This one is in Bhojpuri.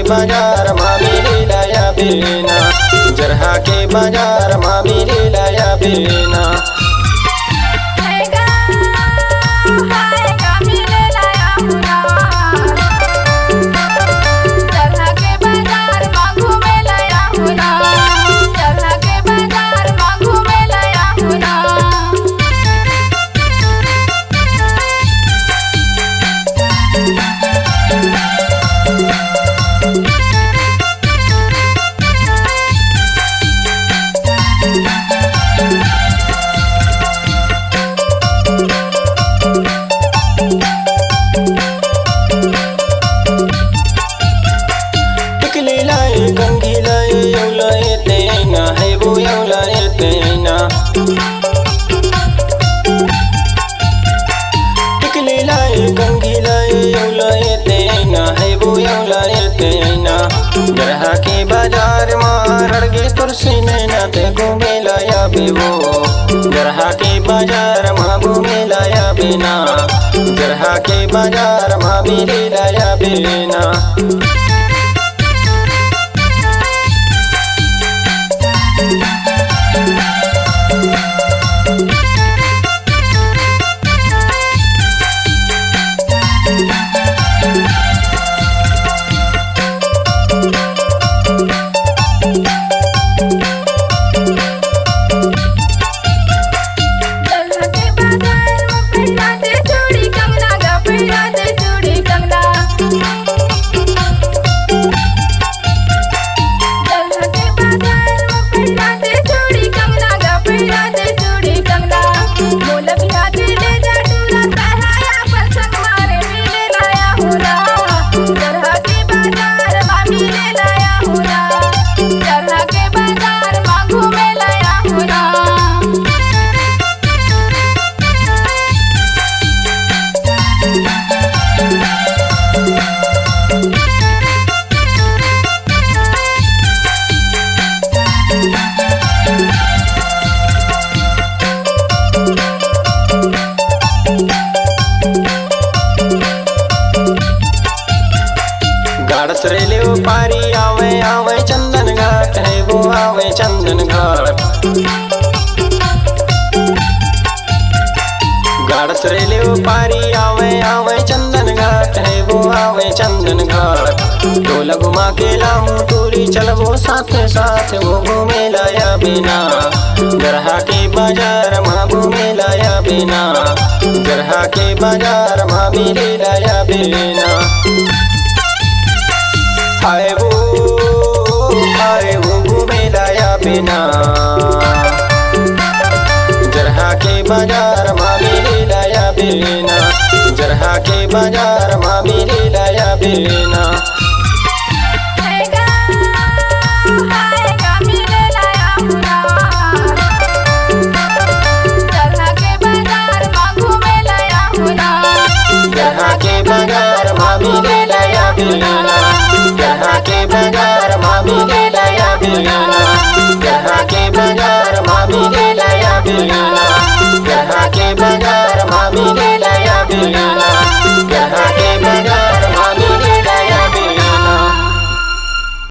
बाजार मा मिली लाया बिना, जरहा के बाजार मा मिली लाया बिना। गंगी लाए यौला एतेना है वो यौला एतेना, टिकली लाए गंगी लाए यौला एतेना है वो यौला एतेना। जरहा के बाजार में रड़गे तुरसी नैना ते घूमे लाया बेवो, जरहा के बाजार में घूमे लाया बिना, जरहा के बाजार में मिली लाया बिना। गाड़स रेले पारी आवे आवे चंदन घाट है वो आवे चंदन घाट, गाड़स रेले पारी आवे आवे चंदन घाट है वो आवे चंदन घाट। टोला घुमा के लाऊं टूरी चलबो साथ साथ वो घूमे लाया बिना, जरहा के बाजार मा घूमे लाया बिना, जरहा के बाजार मा मिली लाया बिना। आए वो घूमे लाया बिना, जरहा के बाजार मा मिली लाया बिना, जरहा के बाजार मा मिली लाया बिना। जरहा के बाजार मा मिली लाया बिना, जरहा के बाजार मा मिली लाया बिना, जरहा के बाजार मा मिली लाया बिना, जरहा के बाजार मा मिली लाया बिना।